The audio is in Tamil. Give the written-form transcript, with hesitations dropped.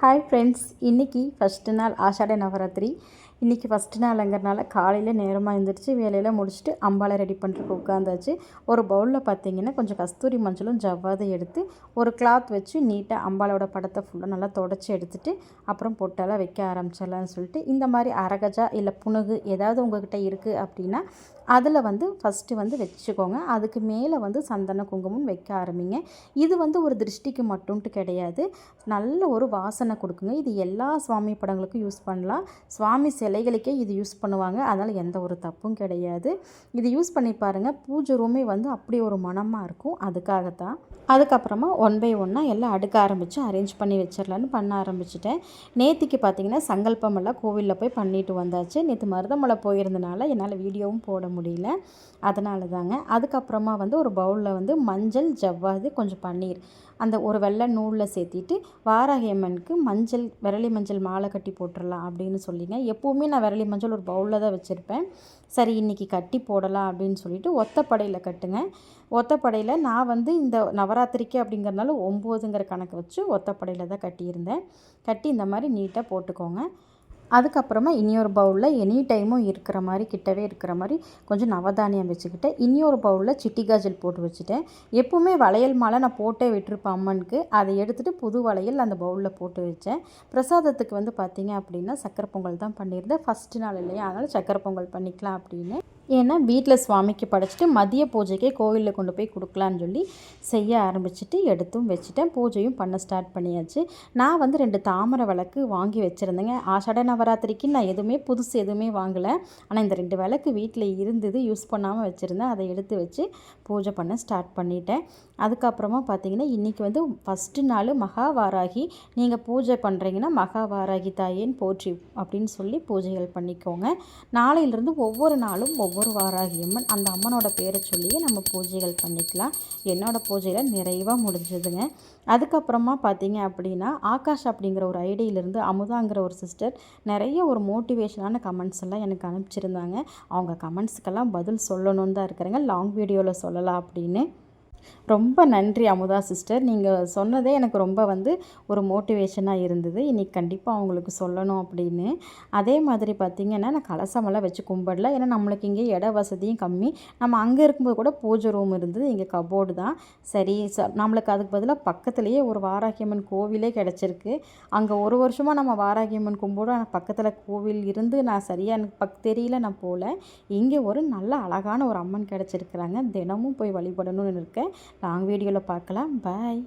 ஹாய் ஃப்ரெண்ட்ஸ், இன்றைக்கி ஃபஸ்ட்டு நாள் ஆஷாட நவராத்திரி. இன்றைக்கி ஃபஸ்ட்டு நாளுங்கிறனால காலையில் நேரமாக எழுந்திரிச்சு வேலையெல்லாம் முடிச்சுட்டு அம்பாவை ரெடி பண்ணுறதுக்கு உட்காந்தாச்சு. ஒரு பவுலில் பார்த்திங்கன்னா கொஞ்சம் கஸ்தூரி மஞ்சளும் ஜவ்வாதும் எடுத்து ஒரு கிளாத் வச்சு நீட்டாக அம்பாளோட படத்தை ஃபுல்லாக நல்லா தொடச்சி எடுத்துகிட்டு அப்புறம் பொட்டெல்லாம் வைக்க ஆரம்பிச்சிடலான்னு சொல்லிட்டு, இந்த மாதிரி அரகஜா இல்லை புனுகு ஏதாவது உங்கள்கிட்ட இருக்குது அப்படின்னா அதில் ஃபஸ்ட்டு வச்சுக்கோங்க. அதுக்கு மேலே சந்தன குங்குமம் வைக்க ஆரம்பிங்க. இது ஒரு திருஷ்டிக்கு மட்டும்ட்டு கிடையாது, நல்ல ஒரு வாசனை கொடுக்குங்க. இது எல்லா சுவாமி படங்களுக்கும் யூஸ் பண்ணலாம். சுவாமி சிலைகளுக்கே இது யூஸ் பண்ணுவாங்க. அதனால் எந்த ஒரு தப்பும் கிடையாது. இது யூஸ் பண்ணி பாருங்கள். பூஜை ரூமே அப்படி ஒரு மனமாக இருக்கும். அதுக்காகத்தான். அதுக்கப்புறமா ஒன் பை ஒன்னாக எல்லாம் அடுக்க ஆரம்பித்து அரேஞ்ச் பண்ணி வச்சிடலான்னு பண்ண ஆரம்பிச்சிட்டேன். நேற்றுக்கு பார்த்திங்கன்னா சங்கல்பமெல்லாம் கோவிலில் போய் பண்ணிட்டு வந்தாச்சு. நேற்று மருதமலை போயிருந்தனால என்னால் வீடியோவும் போட முடியல. அதனால தாங்க. அதுக்கப்புறமா ஒரு பவுலில் மஞ்சள், ஜவ்வாது, கொஞ்சம் பன்னீர் அந்த ஒரு வெள்ளை நூலில் சேர்த்திட்டு வாராகி அம்மனுக்கு மஞ்சள் விரலி மஞ்சள் மாலை கட்டி போட்டுடலாம் அப்படின்னு சொல்லிங்க. எப்போவுமே நான் விரலி மஞ்சள் ஒரு பவுலில் தான் வச்சுருப்பேன். சரி இன்றைக்கி கட்டி போடலாம் அப்படின்னு சொல்லிட்டு ஒத்தப்படையில் கட்டுங்க. ஒத்தப்படையில் நான் இந்த நவராத்திரிக்கு அப்படிங்கிறதுனால 9ங்கிற கணக்கு வச்சு ஒத்தப்படையில் தான் கட்டியிருந்தேன். கட்டி இந்த மாதிரி நீட்டாக போட்டுக்கோங்க. அதுக்கப்புறமா இனியொரு பவுலில் எனி டைமும் இருக்கிற மாதிரி கிட்டவே இருக்கிற மாதிரி கொஞ்சம் நவதானியம் வச்சுக்கிட்டேன். இனியொரு பவுலில் சிட்டி காஜல் போட்டு வச்சுட்டேன். எப்போவுமே வளையல் மாலை நான் போட்டே விட்டுருப்பேன் அம்மனுக்கு. அதை எடுத்துகிட்டு புது வளையல் அந்த பவுலில் போட்டு வச்சேன். பிரசாதத்துக்கு பார்த்திங்க அப்படின்னா சக்கரை பொங்கல் தான் பண்ணியிருந்தேன். ஃபஸ்ட்டு நாள் இல்லையா, அதனால் சக்கரை பொங்கல் பண்ணிக்கலாம் அப்படின்னு. ஏன்னா வீட்டில் சுவாமிக்கு படைச்சிட்டு மதிய பூஜைக்கே கோவிலில் கொண்டு போய் கொடுக்கலான்னு சொல்லி செய்ய ஆரம்பிச்சுட்டு எடுத்தும் வச்சுட்டேன். பூஜையும் பண்ண ஸ்டார்ட் பண்ணியாச்சு. நான் 2 தாமரை விளக்கு வாங்கி வச்சுருந்தேங்க. ஆஷாட நவராத்திரிக்கு நான் எதுவுமே புதுசு எதுவுமே வாங்கலை. ஆனால் இந்த 2 விளக்கு வீட்டில் இருந்தது, யூஸ் பண்ணாமல் வச்சுருந்தேன். அதை எடுத்து வச்சு பூஜை பண்ண ஸ்டார்ட் பண்ணிட்டேன். அதுக்கப்புறமா பார்த்திங்கன்னா இன்றைக்கி ஃபஸ்ட்டு நாள் மகாவாராகி. நீங்கள் பூஜை பண்ணுறீங்கன்னா மகாவாராகி தாயேன்னு போற்றி அப்படின்னு சொல்லி பூஜைகள் பண்ணிக்கோங்க. நாளையிலிருந்து ஒவ்வொரு நாளும் ஒவ்வொரு வாராகி அம்மன், அந்த அம்மனோட பேரை சொல்லியே நம்ம பூஜைகள் பண்ணிக்கலாம். என்னோடய பூஜையில் நிறைவாக முடிஞ்சதுங்க. அதுக்கப்புறமா பார்த்திங்க அப்படின்னா ஆகாஷ் அப்படிங்கிற ஒரு ஐடியிலேருந்து அமுதாங்கிற ஒரு சிஸ்டர் நிறைய ஒரு மோட்டிவேஷனான கமெண்ட்ஸ் எல்லாம் எனக்கு அனுப்பிச்சிருந்தாங்க. அவங்க கமெண்ட்ஸுக்கெல்லாம் பதில் சொல்லணுன்னு தான் இருக்கிறேங்க. லாங் வீடியோவில் சொல்லலாம் அப்படின்னு. ரொம்ப நன்றி அமுதா சிஸ்டர். நீங்கள் சொன்னதே எனக்கு ரொம்ப ஒரு மோட்டிவேஷனாக இருந்தது. இன்றைக்கி கண்டிப்பாக அவங்களுக்கு சொல்லணும் அப்படின்னு. அதே மாதிரி பார்த்திங்கன்னா நான் கலசமெல்லாம் வச்சு கும்பிடல. ஏன்னா நம்மளுக்கு இங்கே இட வசதியும் கம்மி. நம்ம அங்கே இருக்கும்போது கூட பூஜை ரூம் இருந்தது, இங்கே கபோர்டு தான். சரி நம்மளுக்கு அதுக்கு பதிலாக பக்கத்துலேயே ஒரு வாராகியம்மன் கோவிலே கிடச்சிருக்கு. அங்கே ஒரு வருஷமாக நம்ம வாராகியம்மன் கும்பிடும். ஆனால் பக்கத்தில் கோவில் இருந்து நான் சரியாக எனக்கு தெரியல, நான் போகல. இங்கே ஒரு நல்ல அழகான ஒரு அம்மன் கிடச்சிருக்கிறாங்க. தினமும் போய் வழிபடணும்னு இருக்கேன். லாங் வீடியோவில் பார்க்கலாம். பாய்.